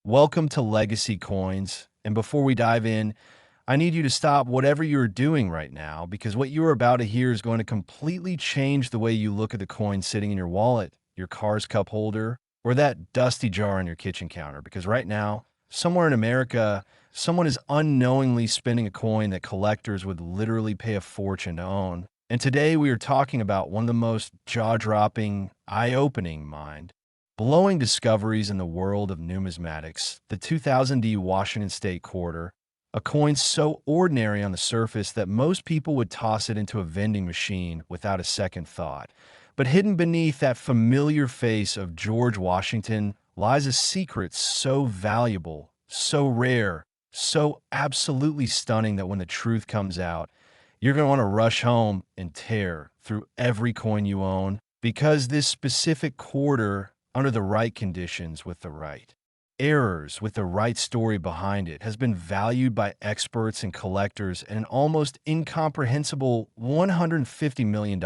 Welcome to Legacy Coins. And before we dive in, I need you to stop whatever you're doing right now because what you're about to hear is going to completely change the way you look at the coin sitting in your wallet, your car's cup holder, or that dusty jar on your kitchen counter. Because right now, somewhere in America, someone is unknowingly spending a coin that collectors would literally pay a fortune to own. And today we are talking about one of the most jaw-dropping, eye-opening, blowing discoveries in the world of numismatics, the 2000D Washington State Quarter, a coin so ordinary on the surface that most people would toss it into a vending machine without a second thought. But hidden beneath that familiar face of George Washington lies a secret so valuable, so rare, so absolutely stunning that when the truth comes out, you're going to want to rush home and tear through every coin you own because this specific quarter, under the right conditions with the right errors, with the right story behind it, has been valued by experts and collectors at an almost incomprehensible $150 million.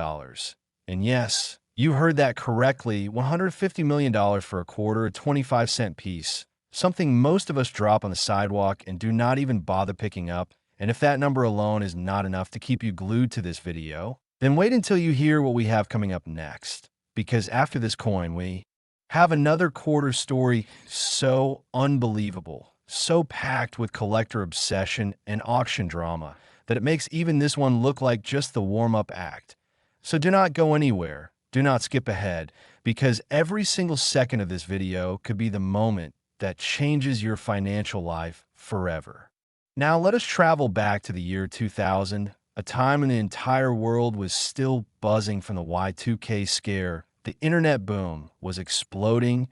And yes, you heard that correctly, $150 million for a quarter, a 25-cent piece, something most of us drop on the sidewalk and do not even bother picking up. And if that number alone is not enough to keep you glued to this video, then wait until you hear what we have coming up next. Because after this coin, we have another quarter story so unbelievable, so packed with collector obsession and auction drama that it makes even this one look like just the warm-up act. So do not go anywhere, do not skip ahead, because every single second of this video could be the moment that changes your financial life forever. Now let us travel back to the year 2000, a time when the entire world was still buzzing from the Y2K scare. The internet boom was exploding,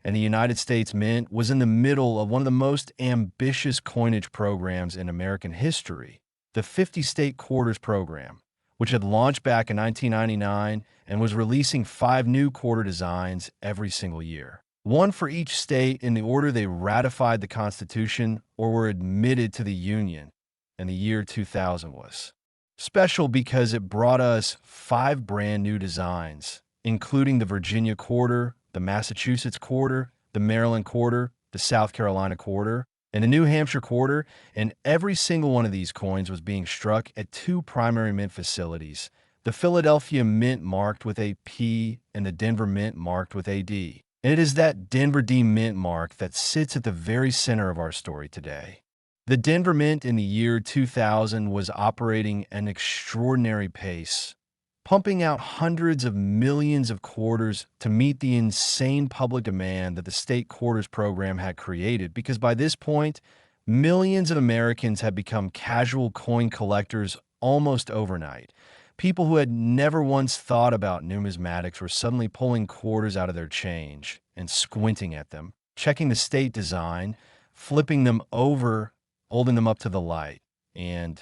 and the United States Mint was in the middle of one of the most ambitious coinage programs in American history, the 50-state quarters program, which had launched back in 1999 and was releasing 5 new quarter designs every single year, one for each state in the order they ratified the Constitution or were admitted to the Union. And the year 2000 was special because it brought us 5 brand new designs, including the Virginia quarter, the Massachusetts quarter, the Maryland quarter, the South Carolina quarter, and the New Hampshire quarter, and every single one of these coins was being struck at 2 primary mint facilities, the Philadelphia Mint marked with a P and the Denver Mint marked with a D. And it is that Denver D Mint mark that sits at the very center of our story today. The Denver Mint in the year 2000 was operating at an extraordinary pace, pumping out hundreds of millions of quarters to meet the insane public demand that the state quarters program had created, because by this point, millions of Americans had become casual coin collectors almost overnight. People who had never once thought about numismatics were suddenly pulling quarters out of their change and squinting at them, checking the state design, flipping them over, holding them up to the light. And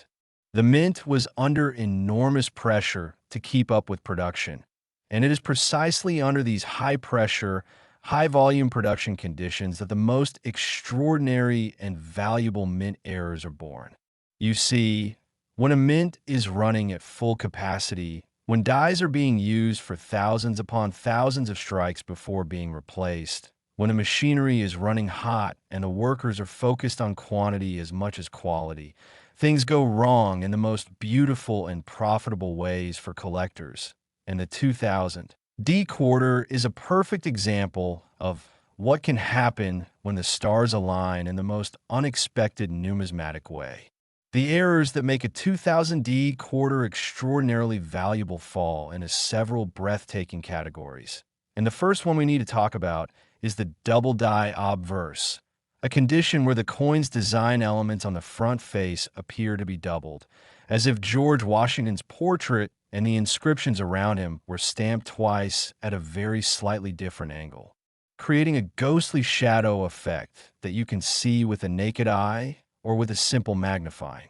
the Mint was under enormous pressure to keep up with production. And it is precisely under these high-pressure, high-volume production conditions that the most extraordinary and valuable mint errors are born. You see, when a mint is running at full capacity, when dies are being used for thousands upon thousands of strikes before being replaced, when the machinery is running hot and the workers are focused on quantity as much as quality, things go wrong in the most beautiful and profitable ways for collectors. And the 2000 D quarter is a perfect example of what can happen when the stars align in the most unexpected numismatic way. The errors that make a 2000 D quarter extraordinarily valuable fall into several breathtaking categories. And the first one we need to talk about is the double die obverse, a condition where the coin's design elements on the front face appear to be doubled, as if George Washington's portrait and the inscriptions around him were stamped twice at a very slightly different angle, creating a ghostly shadow effect that you can see with the naked eye or with a simple magnifying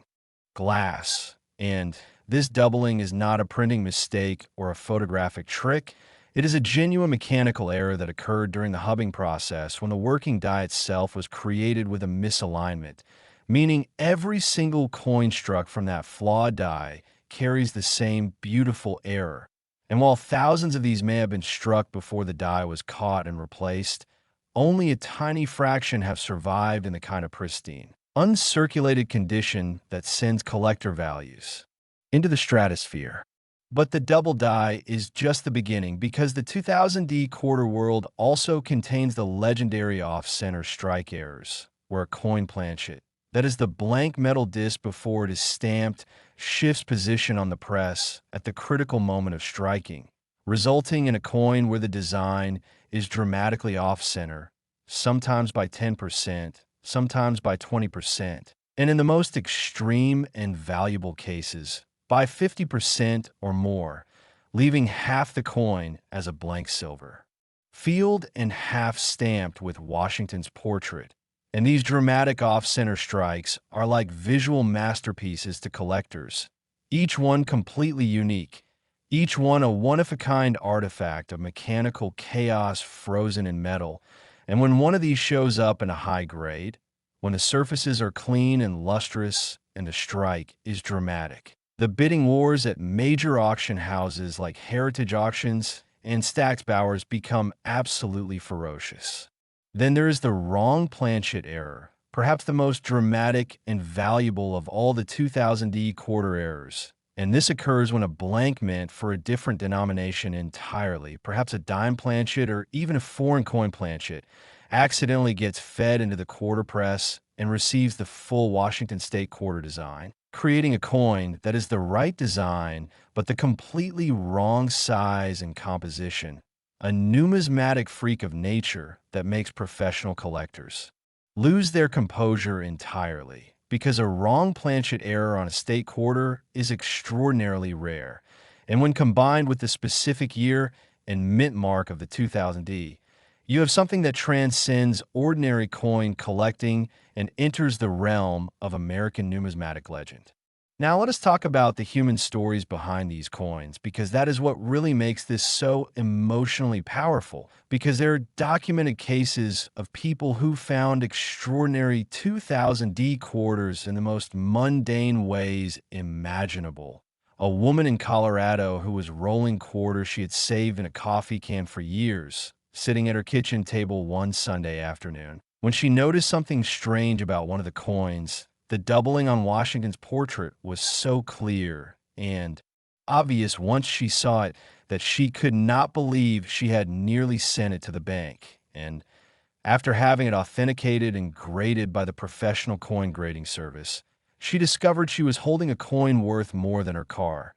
glass. And this doubling is not a printing mistake or a photographic trick. It is a genuine mechanical error that occurred during the hubbing process when the working die itself was created with a misalignment, meaning every single coin struck from that flawed die carries the same beautiful error. And while thousands of these may have been struck before the die was caught and replaced, Only a tiny fraction have survived in the kind of pristine, uncirculated condition that sends collector values into the stratosphere. But the double die is just the beginning because the 2000D quarter world also contains the legendary off-center strike errors, where a coin planchet, that is the blank metal disc before it is stamped, shifts position on the press at the critical moment of striking, resulting in a coin where the design is dramatically off-center, sometimes by 10%, sometimes by 20%, and in the most extreme and valuable cases, by 50% or more, leaving half the coin as a blank silver. Field and half stamped with Washington's portrait. And these dramatic off-center strikes are like visual masterpieces to collectors, each one completely unique, each one a one-of-a-kind artifact of mechanical chaos frozen in metal. And when one of these shows up in a high grade, when the surfaces are clean and lustrous and the strike is dramatic, the bidding wars at major auction houses like Heritage Auctions and Stack's Bowers become absolutely ferocious. Then there is the wrong planchet error, perhaps the most dramatic and valuable of all the 2000D quarter errors. And this occurs when a blank mint for a different denomination entirely, perhaps a dime planchet or even a foreign coin planchet, accidentally gets fed into the quarter press and receives the full Washington State quarter design, creating a coin that is the right design but the completely wrong size and composition, a numismatic freak of nature that makes professional collectors lose their composure entirely, because a wrong planchet error on a state quarter is extraordinarily rare, and when combined with the specific year and mint mark of the 2000D, you have something that transcends ordinary coin collecting and enters the realm of American numismatic legend. Now let us talk about the human stories behind these coins, because that is what really makes this so emotionally powerful, because there are documented cases of people who found extraordinary 2000D quarters in the most mundane ways imaginable. A woman in Colorado who was rolling quarters she had saved in a coffee can for years, sitting at her kitchen table one Sunday afternoon, when she noticed something strange about one of the coins. The doubling on Washington's portrait was so clear and obvious once she saw it that she could not believe she had nearly sent it to the bank. And after having it authenticated and graded by the professional coin grading service, she discovered she was holding a coin worth more than her car,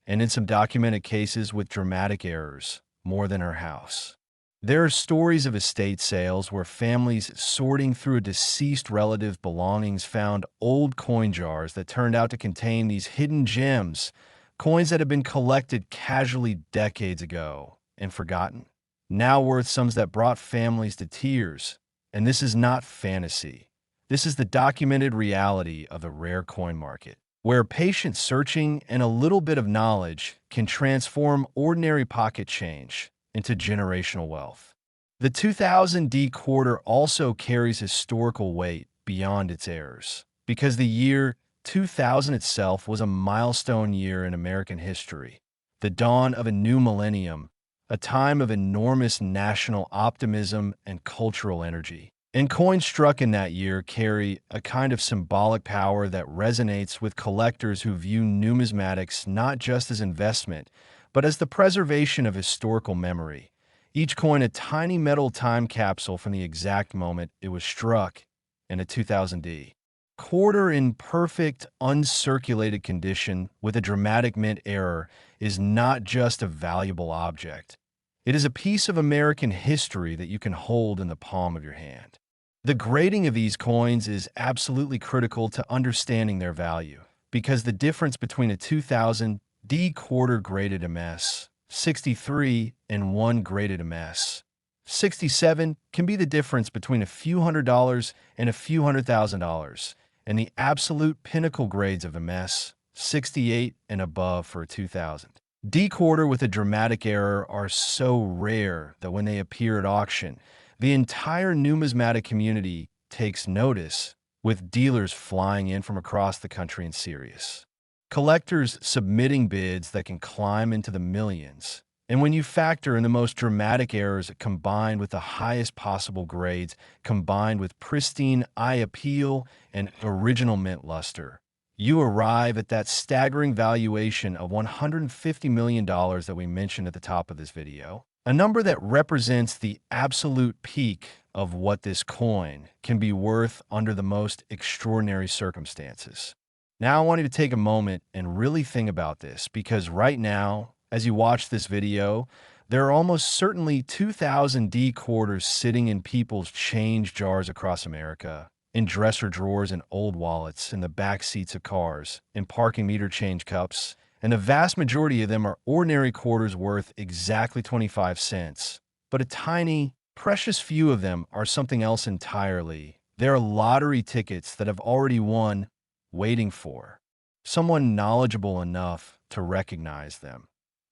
and in some documented cases with dramatic errors, more than her house. There are stories of estate sales where families sorting through a deceased relative's belongings found old coin jars that turned out to contain these hidden gems, coins that had been collected casually decades ago and forgotten, now worth sums that brought families to tears. And this is not fantasy. This is the documented reality of the rare coin market, where patient searching and a little bit of knowledge can transform ordinary pocket change into generational wealth. The 2000D quarter also carries historical weight beyond its errors, because the year 2000 itself was a milestone year in American history, the dawn of a new millennium, a time of enormous national optimism and cultural energy. And coins struck in that year carry a kind of symbolic power that resonates with collectors who view numismatics not just as investment, but as the preservation of historical memory, each coin a tiny metal time capsule from the exact moment it was struck in a 2000D. Quarter in perfect, uncirculated condition with a dramatic mint error is not just a valuable object. It is a piece of American history that you can hold in the palm of your hand. The grading of these coins is absolutely critical to understanding their value, because the difference between a 2000D quarter graded MS, 63, and one graded MS, 67, can be the difference between a few $100s and a few $100,000, and the absolute pinnacle grades of MS, 68 and above for a 2000. D quarter with a dramatic error are so rare that when they appear at auction, the entire numismatic community takes notice, with dealers flying in from across the country and serious. Collectors submitting bids that can climb into the millions, And when you factor in the most dramatic errors combined with the highest possible grades, combined with pristine eye appeal and original mint luster, you arrive at that staggering valuation of $150 million that we mentioned at the top of this video. A number that represents the absolute peak of what this coin can be worth under the most extraordinary circumstances. Now I want you to take a moment and really think about this, because right now, as you watch this video, there are almost certainly 2,000 D quarters sitting in people's change jars across America, in dresser drawers and old wallets, in the back seats of cars, in parking meter change cups, and the vast majority of them are ordinary quarters worth exactly 25 cents. But a tiny, precious few of them are something else entirely. They're lottery tickets that have already won, waiting for someone knowledgeable enough to recognize them.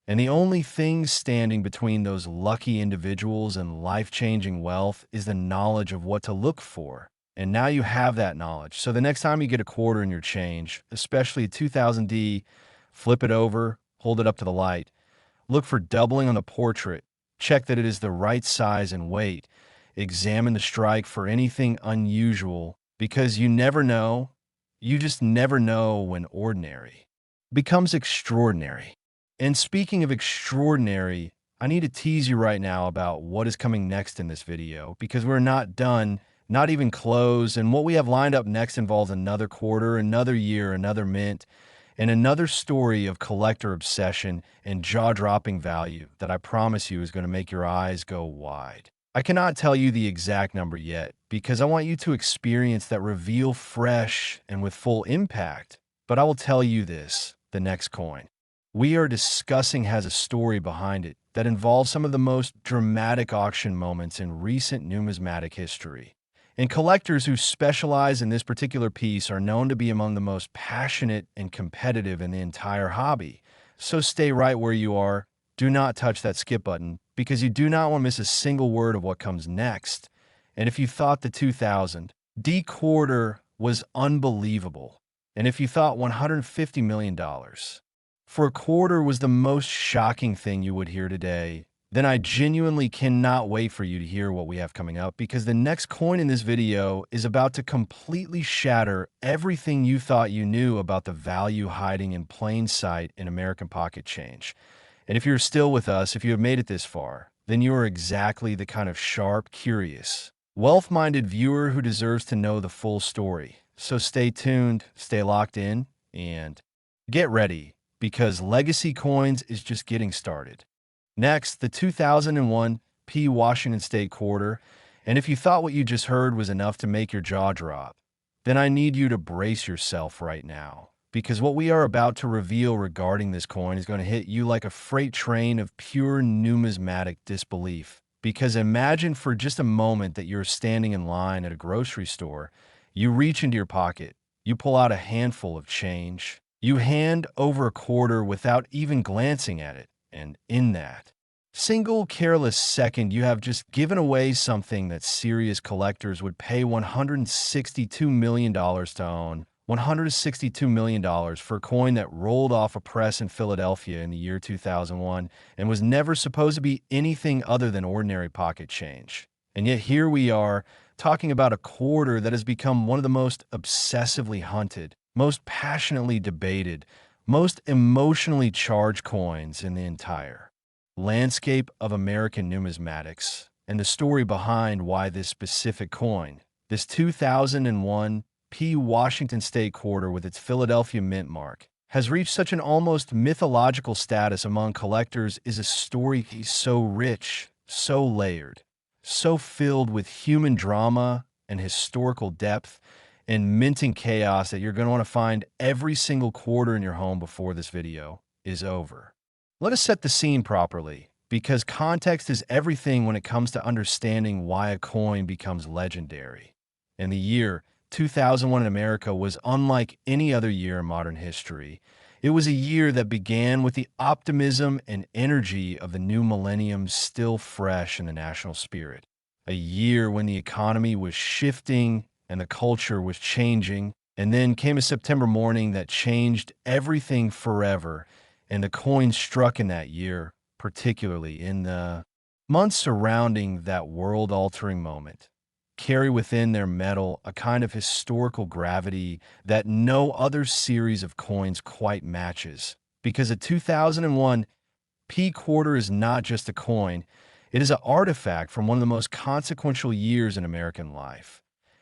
And the only thing standing between those lucky individuals and life-changing wealth is the knowledge of what to look for. And now you have that knowledge. So the next time you get a quarter in your change, especially a 2000 D, flip it over, hold it up to the light. Look for doubling on the portrait. Check that it is the right size and weight. Examine the strike for anything unusual, because you never know, you just never know when ordinary becomes extraordinary. And speaking of extraordinary, I need to tease you right now about what is coming next in this video, because we're not done, not even close, and what we have lined up next involves another quarter, another year, another mint, and another story of collector obsession and jaw-dropping value that I promise you is going to make your eyes go wide. I cannot tell you the exact number yet, because I want you to experience that reveal fresh and with full impact, but I will tell you this: the next coin we are discussing has a story behind it that involves some of the most dramatic auction moments in recent numismatic history. And collectors who specialize in this particular piece are known to be among the most passionate and competitive in the entire hobby. So stay right where you are. Do not touch that skip button, because you do not want to miss a single word of what comes next. And if you thought the 2000 D quarter was unbelievable, and if you thought $150 million for a quarter was the most shocking thing you would hear today, then I genuinely cannot wait for you to hear what we have coming up, because the next coin in this video is about to completely shatter everything you thought you knew about the value hiding in plain sight in American pocket change. And if you're still with us, if you have made it this far, then you are exactly the kind of sharp, curious, wealth-minded viewer who deserves to know the full story. So stay tuned, stay locked in, and get ready, because Legacy Coins is just getting started. Next, the 2001 P. Washington State quarter, and if you thought what you just heard was enough to make your jaw drop, then I need you to brace yourself right now, because what we are about to reveal regarding this coin is going to hit you like a freight train of pure numismatic disbelief. Because imagine for just a moment that you're standing in line at a grocery store, you reach into your pocket, you pull out a handful of change, you hand over a quarter without even glancing at it, and in that single careless second, you have just given away something that serious collectors would pay $162 million to own. $162 million for a coin that rolled off a press in Philadelphia in the year 2001 and was never supposed to be anything other than ordinary pocket change. And yet here we are, talking about a quarter that has become one of the most obsessively hunted, most passionately debated, most emotionally charged coins in the entire landscape of American numismatics. And the story behind why this specific coin, this 2001 P. Washington State quarter with its Philadelphia mint mark, has reached such an almost mythological status among collectors is a story so rich, so layered, so filled with human drama and historical depth and minting chaos that you're going to want to find every single quarter in your home before this video is over. Let us set the scene properly, because context is everything when it comes to understanding why a coin becomes legendary. And the year 2001 in America was unlike any other year in modern history. It was a year that began with the optimism and energy of the new millennium still fresh in the national spirit. A year when the economy was shifting and the culture was changing, and then came a September morning that changed everything forever, and the coin struck in that year particularly in the months surrounding that world-altering moment, carry within their metal a kind of historical gravity that no other series of coins quite matches. Because a 2001 P quarter is not just a coin, it is an artifact from one of the most consequential years in American life.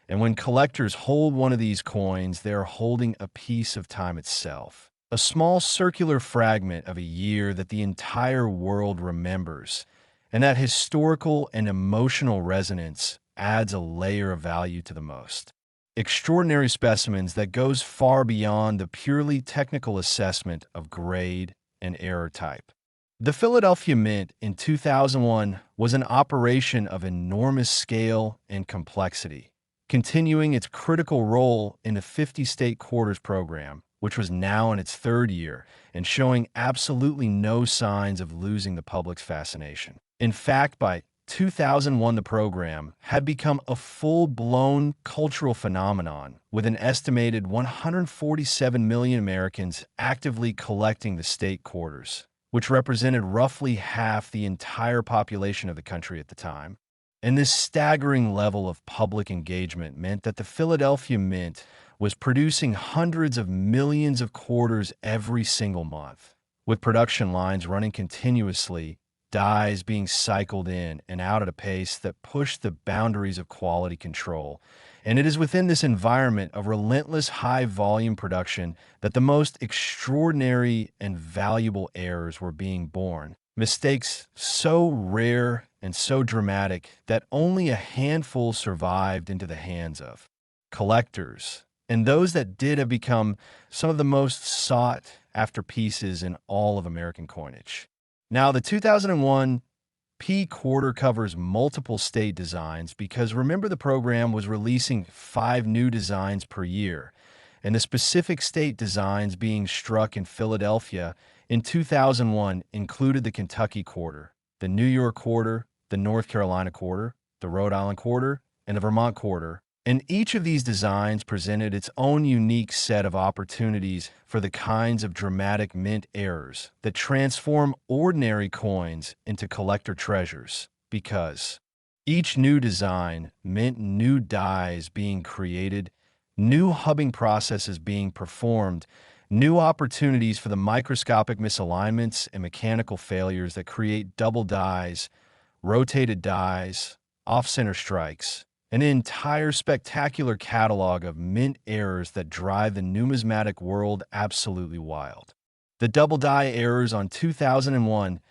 And when collectors hold one of these coins, they are holding a piece of time itself, a small circular fragment of a year that the entire world remembers. And that historical and emotional resonance adds a layer of value to the most extraordinary specimens that goes far beyond the purely technical assessment of grade and error type. The Philadelphia Mint in 2001 was an operation of enormous scale and complexity, continuing its critical role in the 50-state quarters program, which was now in its third year and showing absolutely no signs of losing the public's fascination. In fact, by 2001, the program had become a full-blown cultural phenomenon, with an estimated 147 million Americans actively collecting the state quarters, which represented roughly half the entire population of the country at the time. And this staggering level of public engagement meant that the Philadelphia Mint was producing hundreds of millions of quarters every single month, with production lines running continuously, dies being cycled in and out at a pace that pushed the boundaries of quality control. And it is within this environment of relentless high-volume production that the most extraordinary and valuable errors were being born. Mistakes so rare and so dramatic that only a handful survived into the hands of collectors. And those that did have become some of the most sought-after pieces in all of American coinage. Now, the 2001 P quarter covers multiple state designs because remember the program was releasing 5 new designs per year, and the specific state designs being struck in Philadelphia in 2001 included the Kentucky quarter, the New York quarter, the North Carolina quarter, the Rhode Island quarter, and the Vermont quarter. And each of these designs presented its own unique set of opportunities for the kinds of dramatic mint errors that transform ordinary coins into collector treasures, because each new design meant new dies being created, new hubbing processes being performed, new opportunities for the microscopic misalignments and mechanical failures that create double dies, rotated dies, off-center strikes, an entire spectacular catalog of mint errors that drive the numismatic world absolutely wild. The double die errors on 2001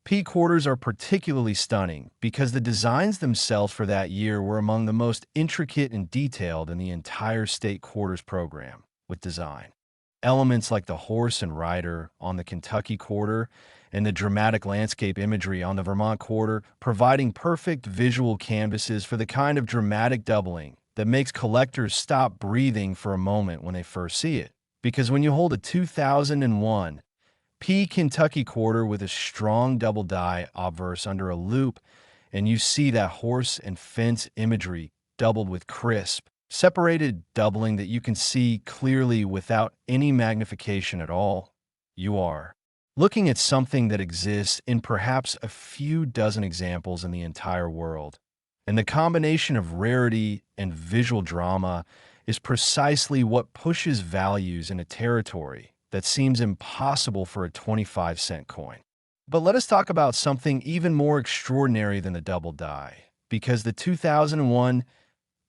P quarters are particularly stunning because the designs themselves for that year were among the most intricate and detailed in the entire state quarters program with design. Elements like the horse and rider on the Kentucky quarter and the dramatic landscape imagery on the Vermont quarter, providing perfect visual canvases for the kind of dramatic doubling that makes collectors stop breathing for a moment when they first see it. Because when you hold a 2001 P Kentucky quarter with a strong double die obverse under a loop, and you see that horse and fence imagery doubled with crisp, separated doubling that you can see clearly without any magnification at all, you are looking at something that exists in perhaps a few dozen examples in the entire world. And the combination of rarity and visual drama is precisely what pushes values in a territory that seems impossible for a 25-cent coin. But let us talk about something even more extraordinary than the double die, because the 2001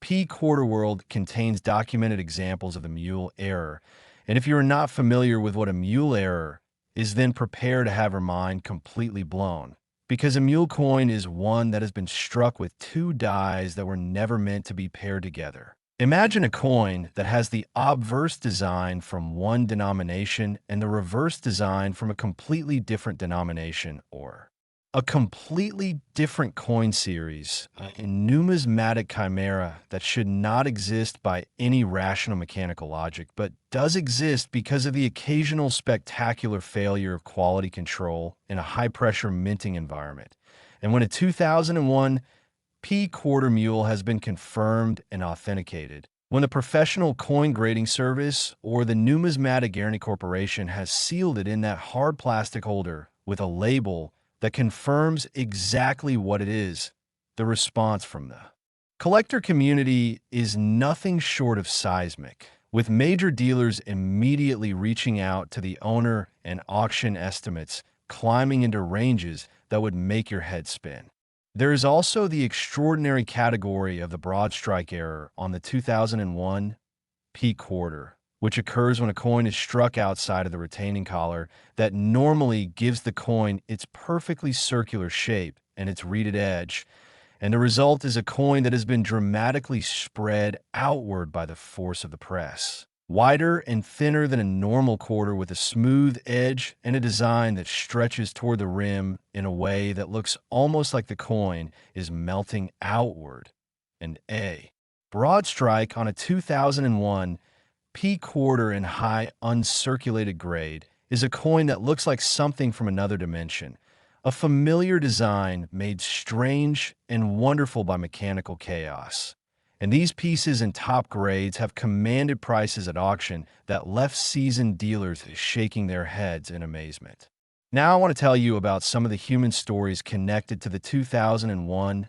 P quarter world contains documented examples of the mule error. And if you are not familiar with what a mule error is, then prepare to have your mind completely blown, because a mule coin is one that has been struck with 2 dies that were never meant to be paired together. Imagine a coin that has the obverse design from one denomination and the reverse design from a completely different denomination, or a completely different coin series, a numismatic chimera that should not exist by any rational mechanical logic, but does exist because of the occasional spectacular failure of quality control in a high-pressure minting environment. And when a 2001 P quarter mule has been confirmed and authenticated, when the professional coin grading service or the Numismatic Guarantee Corporation has sealed it in that hard plastic holder with a label that confirms exactly what it is. The response from the collector community is nothing short of seismic, with major dealers immediately reaching out to the owner and auction estimates climbing into ranges that would make your head spin. There is also the extraordinary category of the broad strike error on the 2001 P quarter, which occurs when a coin is struck outside of the retaining collar that normally gives the coin its perfectly circular shape and its reeded edge, and the result is a coin that has been dramatically spread outward by the force of the press. Wider and thinner than a normal quarter with a smooth edge and a design that stretches toward the rim in a way that looks almost like the coin is melting outward. And A. Broad strike on a 2001 P quarter in high uncirculated grade is a coin that looks like something from another dimension. A familiar design made strange and wonderful by mechanical chaos. And these pieces in top grades have commanded prices at auction that left seasoned dealers shaking their heads in amazement. Now I want to tell you about some of the human stories connected to the 2001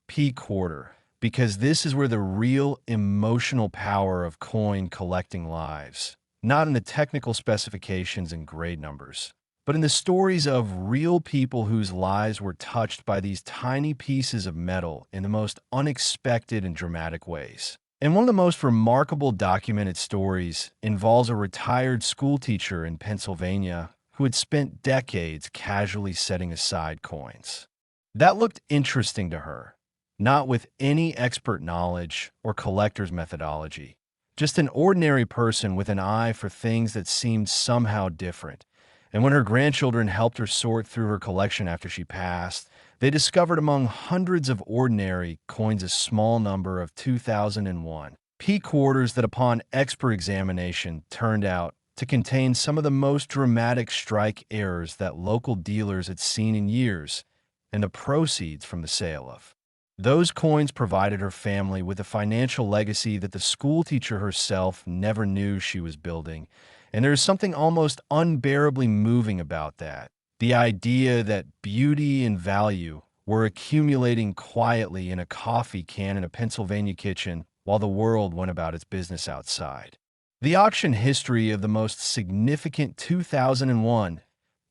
P quarter, because this is where the real emotional power of coin collecting lies, not in the technical specifications and grade numbers, but in the stories of real people whose lives were touched by these tiny pieces of metal in the most unexpected and dramatic ways. And one of the most remarkable documented stories involves a retired schoolteacher in Pennsylvania who had spent decades casually setting aside coins. That looked interesting to her, not with any expert knowledge or collector's methodology, just an ordinary person with an eye for things that seemed somehow different. And when her grandchildren helped her sort through her collection after she passed, they discovered among hundreds of ordinary coins a small number of 2001 P quarters that upon expert examination turned out to contain some of the most dramatic strike errors that local dealers had seen in years, and the proceeds from the sale of those coins provided her family with a financial legacy that the schoolteacher herself never knew she was building. And there's something almost unbearably moving about that. The idea that beauty and value were accumulating quietly in a coffee can in a Pennsylvania kitchen while the world went about its business outside. The auction history of the most significant 2001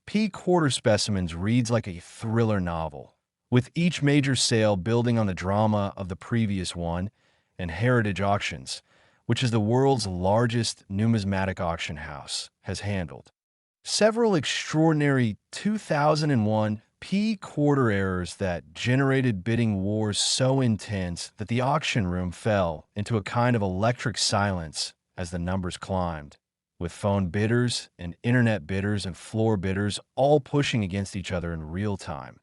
P quarter specimens reads like a thriller novel, with each major sale building on the drama of the previous one, and Heritage Auctions, which is the world's largest numismatic auction house, has handled several extraordinary 2001 P quarter errors that generated bidding wars so intense that the auction room fell into a kind of electric silence as the numbers climbed, with phone bidders and internet bidders and floor bidders all pushing against each other in real time,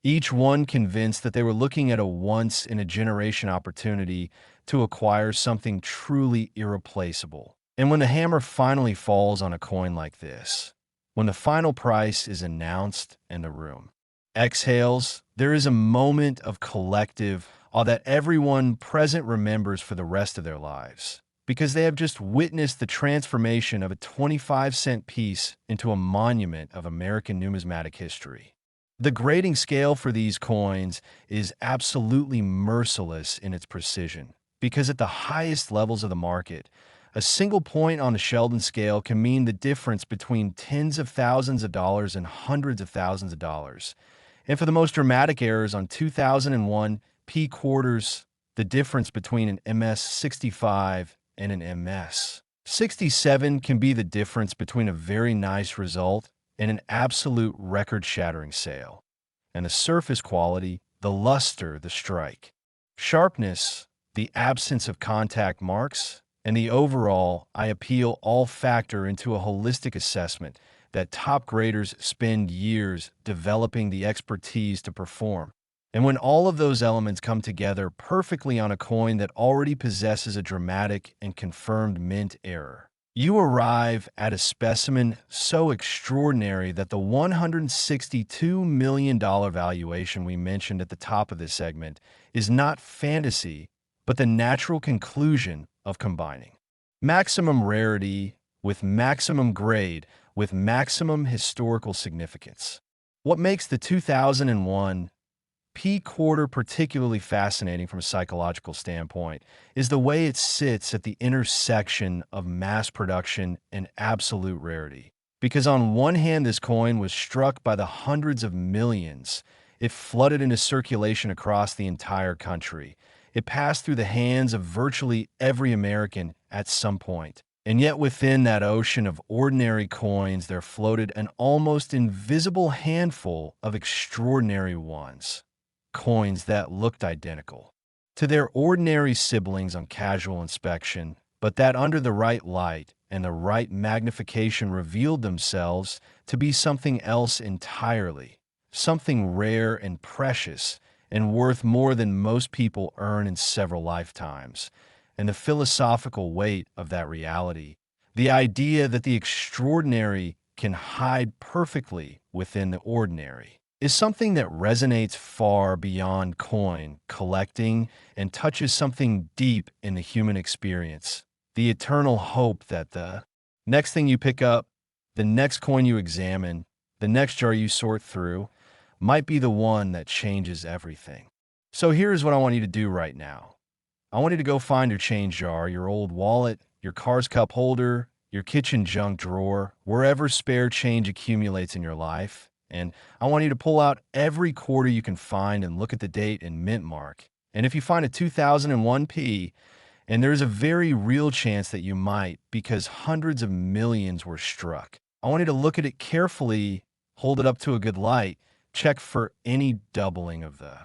each one convinced that they were looking at a once-in-a-generation opportunity to acquire something truly irreplaceable. And when the hammer finally falls on a coin like this, when the final price is announced and the room exhales, there is a moment of collective awe that everyone present remembers for the rest of their lives, because they have just witnessed the transformation of a 25-cent piece into a monument of American numismatic history. The grading scale for these coins is absolutely merciless in its precision, because at the highest levels of the market, a single point on the Sheldon scale can mean the difference between tens of thousands of dollars and hundreds of thousands of dollars. And for the most dramatic errors on 2001 P quarters, the difference between an MS 65 and an MS 67 can be the difference between a very nice result and an absolute record-shattering sale. And the surface quality, the luster, the strike, sharpness, the absence of contact marks, and the overall, I appeal, all factor into a holistic assessment that top graders spend years developing the expertise to perform. And when all of those elements come together perfectly on a coin that already possesses a dramatic and confirmed mint error, you arrive at a specimen so extraordinary that the $162 million valuation we mentioned at the top of this segment is not fantasy, but the natural conclusion of combining maximum rarity with maximum grade with maximum historical significance. What makes the 2001 P quarter particularly fascinating from a psychological standpoint is the way it sits at the intersection of mass production and absolute rarity. Because on one hand, this coin was struck by the hundreds of millions. It flooded into circulation across the entire country. It passed through the hands of virtually every American at some point. And yet within that ocean of ordinary coins, there floated an almost invisible handful of extraordinary ones. Coins that looked identical to their ordinary siblings on casual inspection, but that under the right light and the right magnification revealed themselves to be something else entirely, something rare and precious and worth more than most people earn in several lifetimes. And the philosophical weight of that reality, the idea that the extraordinary can hide perfectly within the ordinary, is something that resonates far beyond coin collecting and touches something deep in the human experience. The eternal hope that the next thing you pick up, the next coin you examine, the next jar you sort through, might be the one that changes everything. So here's what I want you to do right now. I want you to go find your change jar, your old wallet, your car's cup holder, your kitchen junk drawer, wherever spare change accumulates in your life. And I want you to pull out every quarter you can find and look at the date and mint mark. And if you find a 2001 P, and there's a very real chance that you might because hundreds of millions were struck, I want you to look at it carefully, hold it up to a good light, check for any doubling of the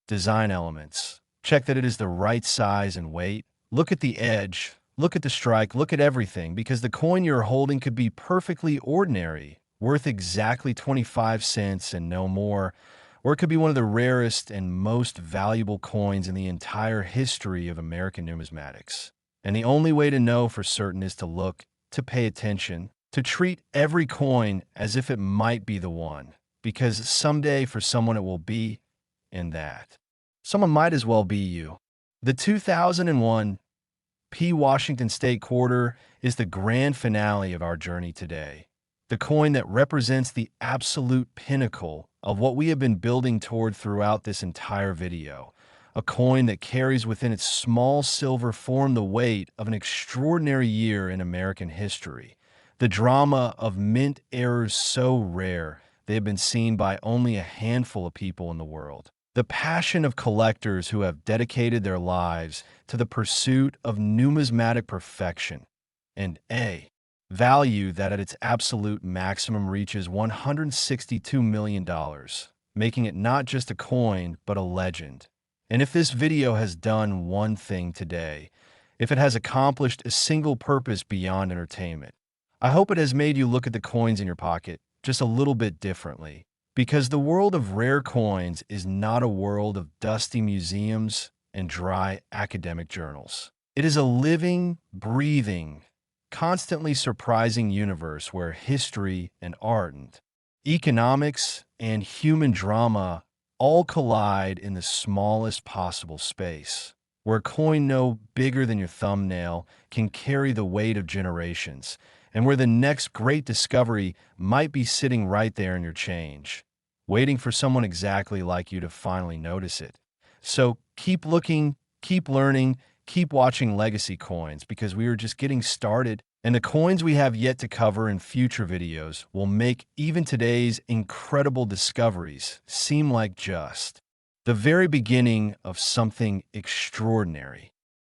design elements, check that it is the right size and weight, look at the edge, look at the strike, look at everything, because the coin you're holding could be perfectly ordinary, worth exactly 25 cents and no more, or it could be one of the rarest and most valuable coins in the entire history of American numismatics. And the only way to know for certain is to look, to pay attention, to treat every coin as if it might be the one, because someday for someone it will be, and that someone might as well be you. The 2001 P. Washington State Quarter is the grand finale of our journey today. The coin that represents the absolute pinnacle of what we have been building toward throughout this entire video. A coin that carries within its small silver form the weight of an extraordinary year in American history. The drama of mint errors so rare they have been seen by only a handful of people in the world. The passion of collectors who have dedicated their lives to the pursuit of numismatic perfection. And value that at its absolute maximum reaches $162 million, making it not just a coin, but a legend. And if this video has done one thing today, if it has accomplished a single purpose beyond entertainment, I hope it has made you look at the coins in your pocket just a little bit differently. Because the world of rare coins is not a world of dusty museums and dry academic journals. It is a living, breathing, constantly surprising universe where history and art and economics and human drama all collide in the smallest possible space, where a coin no bigger than your thumbnail can carry the weight of generations, and where the next great discovery might be sitting right there in your change, waiting for someone exactly like you to finally notice it. So keep looking, keep learning, keep watching Legacy Coins, because we are just getting started, and the coins we have yet to cover in future videos will make even today's incredible discoveries seem like just the very beginning of something extraordinary.